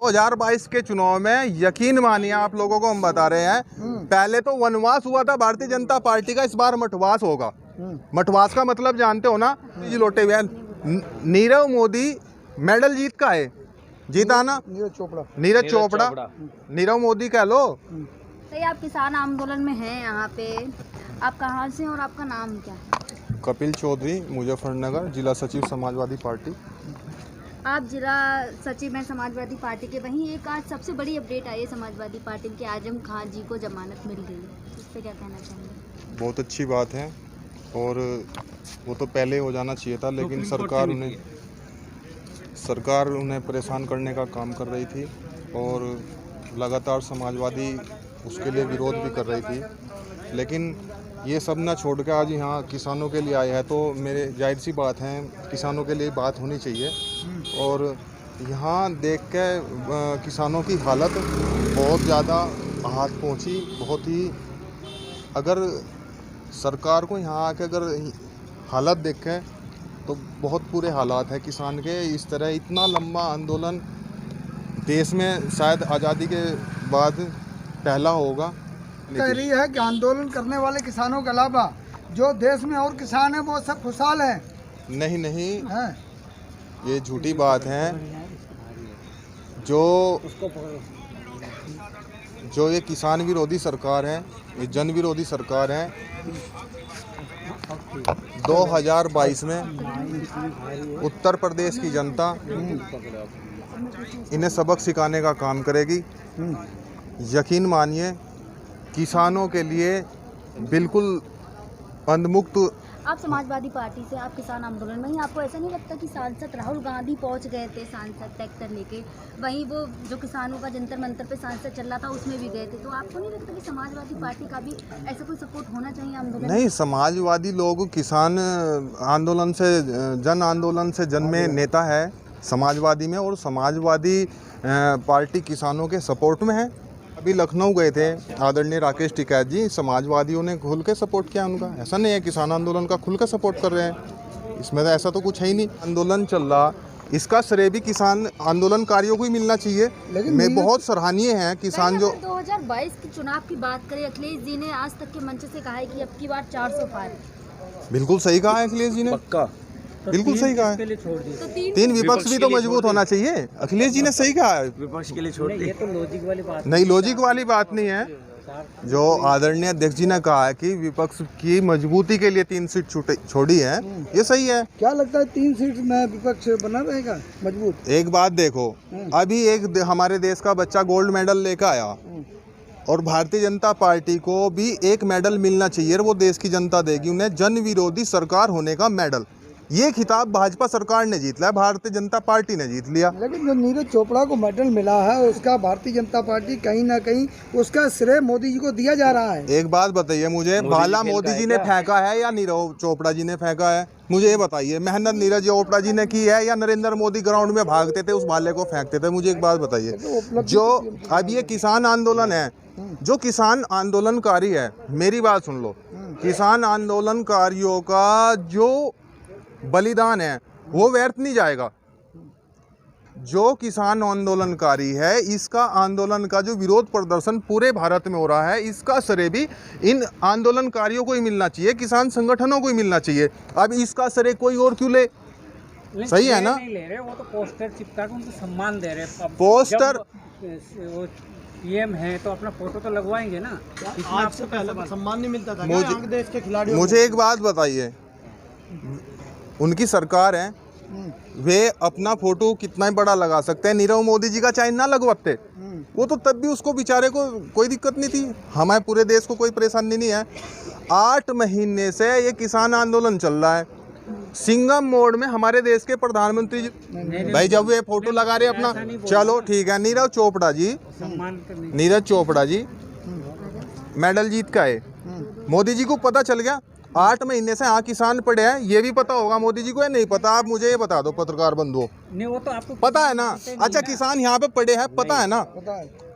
2022 के चुनाव में यकीन मानिए आप लोगों को हम बता रहे हैं, पहले तो वनवास हुआ था भारतीय जनता पार्टी का, इस बार मठवास होगा। मठवास का मतलब जानते हो ना जी, लोटे हुए नीरव मोदी मेडल जीता ना, नीरज चोपड़ा, नीरव मोदी कह लो। सही, आप किसान आंदोलन में हैं यहाँ पे, आप कहाँ से और आपका नाम क्या है? कपिल चौधरी, मुजफ्फरनगर, जिला सचिव समाजवादी पार्टी। आप जिला सचिव हैं समाजवादी पार्टी के। वहीं एक आज सबसे बड़ी अपडेट आई है समाजवादी पार्टी के, आजम खान जी को जमानत मिल गई, इस पर क्या कहना चाहेंगे? बहुत अच्छी बात है, और वो तो पहले हो जाना चाहिए था, लेकिन सरकार उन्हें परेशान करने का काम कर रही थी, और लगातार समाजवादी उसके लिए विरोध भी कर रही थी। लेकिन ये सब ना छोड़ के आज यहाँ किसानों के लिए आए हैं, तो मेरे जाहिर सी बात है किसानों के लिए बात होनी चाहिए। और यहाँ देख के किसानों की हालत बहुत ज़्यादा हाथ पहुँची, बहुत ही, अगर सरकार को यहाँ आके अगर हालत देखें तो बहुत बुरे हालात है किसान के। इस तरह इतना लंबा आंदोलन देश में शायद आज़ादी के बाद पहला होगा। कह रही है कि आंदोलन करने वाले किसानों के अलावा जो देश में और किसान हैं वो सब खुशहाल हैं। नहीं है। ये झूठी बात है। जो ये किसान विरोधी सरकार है, ये जन विरोधी सरकार है, 2022 में उत्तर प्रदेश की जनता इन्हें सबक सिखाने का काम करेगी। यकीन मानिए किसानों के लिए बिल्कुल बंदमुक्त। आप समाजवादी पार्टी से, आप किसान आंदोलन में, आपको ऐसा नहीं लगता कि सांसद राहुल गांधी पहुंच गए थे, सांसद ट्रैक्टर लेके, वहीं वो जो किसानों का जंतर मंतर पे सांसद चल रहा था उसमें भी गए थे, तो आपको नहीं लगता कि समाजवादी पार्टी का भी ऐसा कोई सपोर्ट होना चाहिए आंदोलन? नहीं, समाजवादी लोग किसान आंदोलन से, जन आंदोलन से जन्मे नेता है समाजवादी में, और समाजवादी पार्टी किसानों के सपोर्ट में है। अभी लखनऊ गए थे आदरणीय राकेश टिकैत जी, समाजवादियों ने खुल के सपोर्ट किया उनका। ऐसा नहीं है किसान आंदोलन का खुल के सपोर्ट कर रहे हैं, इसमें तो ऐसा तो कुछ है ही नहीं। आंदोलन चल रहा, इसका श्रेय भी किसान आंदोलनकारियों को ही मिलना चाहिए। मैं बहुत सराहनीय है किसान जो 2022 के चुनाव की बात करें, अखिलेश जी ने आज तक के मंच से कहा है कि अब की बार 400 पार। बिल्कुल सही कहा है अखिलेश जी ने, बिल्कुल सही कहा है। तो तीन विपक्ष भी तो मजबूत होना चाहिए। अखिलेश जी ने सही कहा है, विपक्ष के लिए छोड़ दी। ये तो लॉजिक वाली बात नहीं, लॉजिक वाली बात नहीं है। जो आदरणीय अध्यक्ष जी ने कहा है कि विपक्ष की मजबूती के लिए 3 सीट छोड़ी है, ये सही है। क्या लगता है 3 सीट में विपक्ष बना रहेगा मजबूत? एक बात देखो, अभी एक हमारे देश का बच्चा गोल्ड मेडल लेकर आया, और भारतीय जनता पार्टी को भी एक मेडल मिलना चाहिए, वो देश की जनता देगी उन्हें जन विरोधी सरकार होने का मेडल। ये खिताब भाजपा सरकार ने जीत लिया, भारतीय जनता पार्टी ने जीत लिया। लेकिन जो नीरज चोपड़ा को मेडल मिला है उसका भारतीय जनता पार्टी कहीं ना कहीं उसका श्रेय मोदी जी को दिया जा रहा है। एक बात बताइए मुझे, भाला मोदी जी ने फेंका है या नीरज चोपड़ा जी ने फेंका है? मुझे ये बताइए, मेहनत नीरज चोपड़ा जी ने की है या नरेंद्र मोदी ग्राउंड में भागते थे उस भाले को फेंकते थे? मुझे एक बात बताइए। जो अब ये किसान आंदोलन है, जो किसान आंदोलनकारी है, मेरी बात सुन लो, किसान आंदोलनकारियों का जो बलिदान है वो व्यर्थ नहीं जाएगा। जो किसान आंदोलनकारी है, इसका आंदोलन का जो विरोध प्रदर्शन पूरे भारत में हो रहा है, इसका श्रेय भी इन आंदोलनकारियों को ही मिलना चाहिए, किसान संगठनों को ही मिलना चाहिए। अब इसका श्रेय कोई और क्यों ले? सही है ना? नहीं ले रहे, वो तो पोस्टर चिपका के उनको सम्मान दे रहे हैं। पोस्टर पीएम है तो अपना फोटो तो लगवाएंगे ना। आज से पहले सम्मान नहीं मिलता था देश के खिलाड़ियों। मुझे एक बात बताइए, उनकी सरकार है, वे अपना फोटो कितना बड़ा लगा सकते हैं, नीरव मोदी जी का चाहे ना लगवाते, वो तो तब भी उसको बेचारे को कोई दिक्कत नहीं थी। हमारे पूरे देश को कोई परेशानी नहीं है। 8 महीने से ये किसान आंदोलन चल रहा है। सिंघम मोड में हमारे देश के प्रधानमंत्री जी, भाई जब वे फोटो लगा रहे अपना, चलो ठीक है, नीरज चोपड़ा जी मेडल जीत का है, मोदी जी को पता चल गया। 8 महीने से यहाँ किसान पड़े हैं, ये भी पता होगा मोदी जी को, या नहीं पता? आप मुझे ये बता दो पत्रकार बंधुओं, नहीं वो तो आपको पता है ना? अच्छा, किसान यहाँ पे पड़े हैं, पता है ना?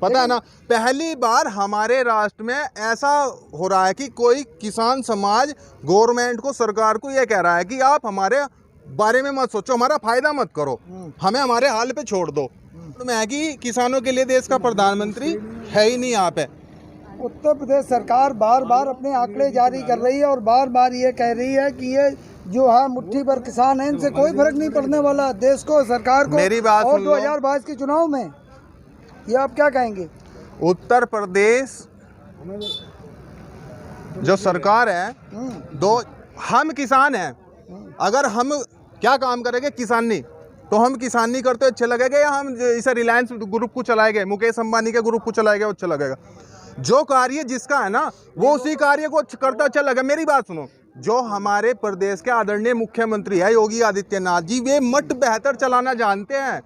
पता है ना? पहली बार हमारे राष्ट्र में ऐसा हो रहा है कि कोई किसान समाज गवर्नमेंट को, सरकार को ये कह रहा है कि आप हमारे बारे में मत सोचो, हमारा फायदा मत करो, हमें हमारे हाल पे छोड़ दो। में है कि किसानों के लिए देश का प्रधानमंत्री है ही नहीं यहाँ पे। उत्तर प्रदेश सरकार बार बार अपने आंकड़े जारी कर रही है और बार बार ये कह रही है कि ये जो है मुट्ठी भर किसान है, इनसे कोई फर्क नहीं पड़ने वाला देश को, सरकार को। मेरी बात और सुन लो। 2022 के चुनाव में ये आप क्या कहेंगे? उत्तर प्रदेश जो सरकार है, हम किसान हैं, अगर हम क्या काम करेंगे किसानी, तो हम किसानी करते अच्छे लगेगा या हम इसे रिलायंस ग्रुप को चलाएंगे, मुकेश अंबानी के ग्रुप को चलाएंगे अच्छा लगेगा? जो कार्य जिसका है ना वो उसी कार्य को करता अच्छा लगेगा। मेरी बात सुनो, जो हमारे प्रदेश के आदरणीय मुख्यमंत्री है योगी आदित्यनाथ जी, वे मट बेहतर चलाना जानते हैं,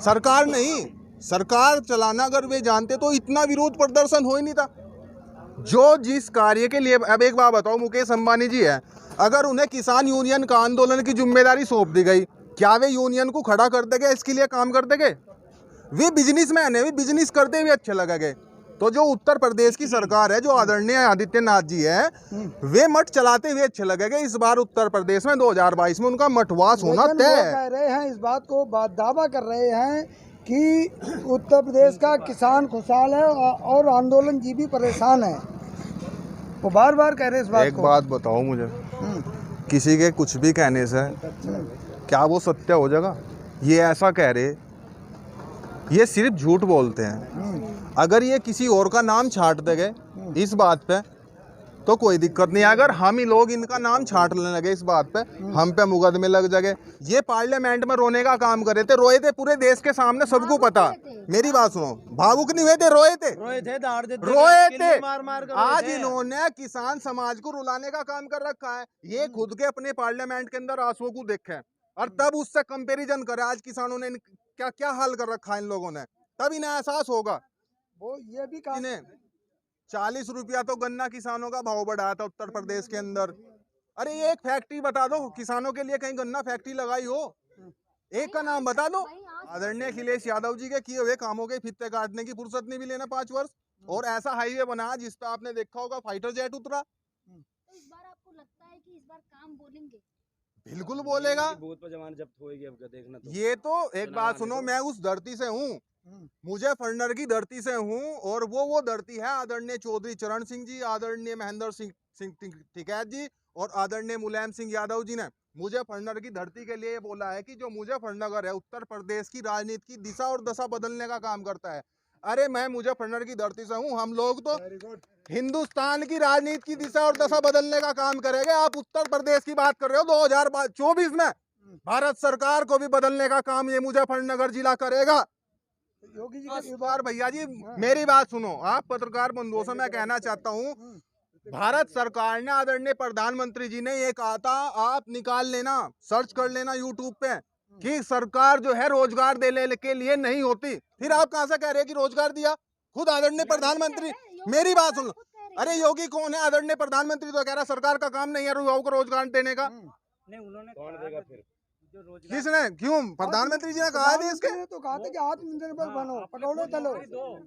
सरकार नहीं। सरकार चलाना अगर वे जानते तो इतना विरोध प्रदर्शन हो ही नहीं था। जो जिस कार्य के लिए, अब एक बात बताओ, मुकेश अंबानी जी है, अगर उन्हें किसान यूनियन का आंदोलन की जिम्मेदारी सौंप दी गई, क्या वे यूनियन को खड़ा कर देंगे, इसके लिए काम कर देंगे? वे बिजनेसमैन है, वे बिजनेस करते हुए अच्छे लगेंगे। तो जो उत्तर प्रदेश की सरकार है, जो आदरणीय आदित्यनाथ जी है, वे मठ चलाते हुए अच्छे लगेंगे। इस बार उत्तर प्रदेश में 2022 में उनका मठवास होना तय है। कह रहे हैं, इस बात को दावा कर रहे हैं कि उत्तर प्रदेश का किसान खुशहाल है और आंदोलन जी भी परेशान है। वो बार बार कह रहे हैं इस बात को। एक बात बताओ मुझे, किसी के कुछ भी कहने से क्या वो सत्य हो जाएगा? ये ऐसा कह रहे, ये सिर्फ झूठ बोलते हैं। अगर ये किसी और का नाम छाट देंगे इस बात पे तो कोई दिक्कत नहीं है। अगर हम ही लोग इनका नाम छाटने लगे इस बात पे, हम पे मुकदमे लग जाए। ये पार्लियामेंट में रोने का काम कर रहे थे, रोए थे पूरे देश के सामने, सबको पता। मेरी बात सुनो, भावुक नहीं हुए थे, रोए थे, रोए थे। आज इन्होंने किसान समाज को रुलाने का काम कर रखा है। ये खुद के अपने पार्लियामेंट के अंदर आंसुओं को देखे और तब उससे कंपेरिजन करे आज किसानों ने क्या क्या हाल कर रखा है इन लोगों ने, तब इन्हें एहसास होगा। वो ये भी कहा 40 रुपया तो गन्ना किसानों का भाव बढ़ाया था उत्तर प्रदेश के अंदर। अरे ये एक फैक्ट्री बता दो किसानों के लिए, कहीं गन्ना फैक्ट्री लगाई हो, एक का नाम बता दो। आदरणीय अखिलेश यादव जी के किए हुए कामों के फित्ते काटने की फुर्सत नहीं भी लेना 5 वर्ष, और ऐसा हाईवे बना जिस पे आपने देखा होगा फाइटर जेट उतरा। तो इस बार आपको लगता है कि इस बार काम बोलेंगे? बिल्कुल बोलेगा। बहुत पर जमान जब्त होएगी अब देखना। तो ये तो एक बात सुनो, मैं उस धरती से हूँ, मुजफ्फरनगर की धरती से हूँ, और वो धरती है आदरणीय चौधरी चरण सिंह जी, आदरणीय महेंद्र सिंह टिकैत जी और आदरणीय मुलायम सिंह यादव जी ने मुजफ्फरनगर की धरती के लिए बोला है कि जो मुजफ्फरनगर है उत्तर प्रदेश की राजनीति की दिशा और दशा बदलने का काम करता है। अरे मैं मुजफ्फरनगर की धरती से हूँ, हम लोग तो हिंदुस्तान की राजनीति की दिशा और दशा बदलने का काम करेंगे। आप उत्तर प्रदेश की बात कर रहे हो, 2024 में भारत सरकार को भी बदलने का काम ये मुजफ्फरनगर जिला करेगा। योगी जी इस बार भैया जी मेरी बात सुनो, आप पत्रकार बंधुओं से मैं कहना चाहता हूँ, भारत सरकार ने, आदरणीय प्रधानमंत्री जी ने ये कहा था, आप निकाल लेना, सर्च कर लेना यूट्यूब पे, कि सरकार जो है रोजगार देने के लिए नहीं होती। फिर आप कहां से कह रहे हैं कि रोजगार दिया? खुद आदरणीय प्रधानमंत्री, मेरी बात सुन लो, अरे योगी कौन है? आदरणीय प्रधानमंत्री तो कह रहा सरकार का काम नहीं है युवाओं को रोजगार देने का। नहीं, उन्होंने कौन देगा फिर? जो रोजगार किसने? क्यों? प्रधानमंत्री जी ने कहा है देश के, तो कहा था कि आत्मनिर्भर बनो, पकौड़े तलो।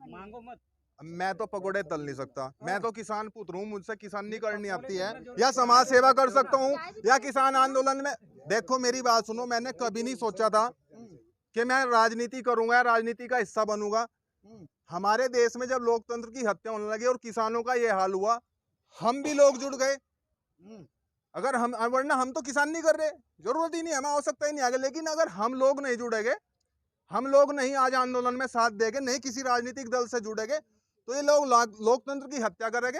मांगो मत। मैं तो पकोड़े तल नहीं सकता, मैं तो किसान पुत्र हूँ, मुझसे किसानी करनी आती है, या समाज सेवा कर सकता हूँ, या किसान आंदोलन में। देखो मेरी बात सुनो, मैंने कभी नहीं सोचा था कि मैं राजनीति करूंगा या राजनीति का हिस्सा बनूंगा। हमारे देश में जब लोकतंत्र की हत्या होने लगी और किसानों का ये हाल हुआ, हम भी लोग जुड़ गए। अगर हम, वरना हम तो किसान नहीं कर रहे, जरूरत ही नहीं, हमें आवश्यकता ही नहीं आगे। लेकिन अगर हम लोग नहीं जुड़ेंगे, हम लोग नहीं आज आंदोलन में साथ देंगे, नहीं किसी राजनीतिक दल से जुड़ेंगे, तो ये लोग लोकतंत्र की हत्या करेंगे।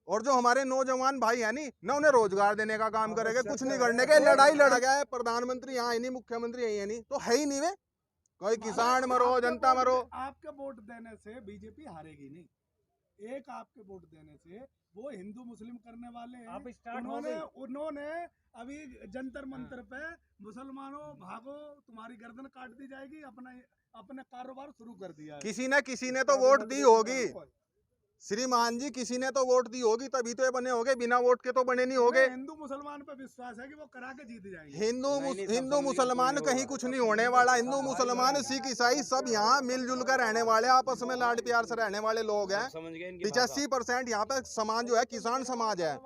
और जो हमारे नौजवान भाई है नहीं, न उन्हें रोजगार देने का काम करेंगे, कुछ नहीं करने के, लड़ाई लड़ गया है। प्रधानमंत्री यहाँ है नहीं, मुख्यमंत्री यही है नहीं, तो है ही नहीं वे, कोई किसान मरो, जनता मरो। आपके वोट देने से बीजेपी हारेगी नहीं, एक आपके वोट देने से वो हिंदू मुस्लिम करने वाले हैं। आप स्टार्ट हो गए। उन्होंने अभी जंतर मंतर पे मुसलमानों भागो, तुम्हारी गर्दन काट दी जाएगी, अपने कारोबार शुरू कर दिया है। किसी ने तो वोट दी होगी श्रीमान जी, किसी ने तो वोट दी होगी, तभी तो ये बने होगे, बिना वोट के तो बने नहीं होगे। हिंदू मुसलमान पे विश्वास है कि वो करा के जीत जाएंगे। हिंदू मुसलमान कहीं कुछ नहीं होने वाला। हिंदू मुसलमान सिख ईसाई सब यहाँ मिलजुल कर रहने वाले, आपस में लाड प्यार से रहने वाले लोग हैं। 85% यहाँ पे समाज जो है किसान समाज है।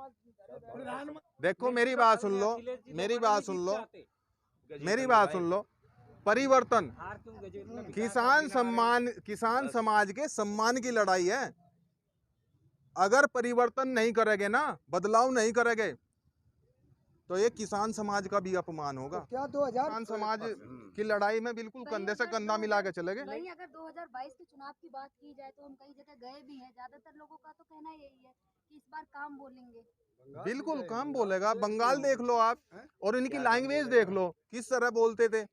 देखो मेरी बात सुन लो, मेरी बात सुन लो, मेरी बात सुन लो, परिवर्तन, हार क्यों गए जो इतना विकास किसान बिना सम्मान, किसान समाज के सम्मान की लड़ाई है। अगर परिवर्तन नहीं करेंगे ना, बदलाव नहीं करेंगे, तो ये किसान समाज का भी अपमान होगा। क्या 2000 किसान समाज की लड़ाई में बिल्कुल वहीं कंधे से अगर कंधा मिला के चले गए। वहीं अगर 2022 के चुनाव की बात की जाए तो हम कई जगह गए भी हैं, ज्यादातर लोगों का तो कहना यही है कि इस बार काम बोलेंगे। बिल्कुल काम बोलेगा। बंगाल देख लो आप, और इनकी लैंग्वेज देख लो, किस तरह बोलते थे।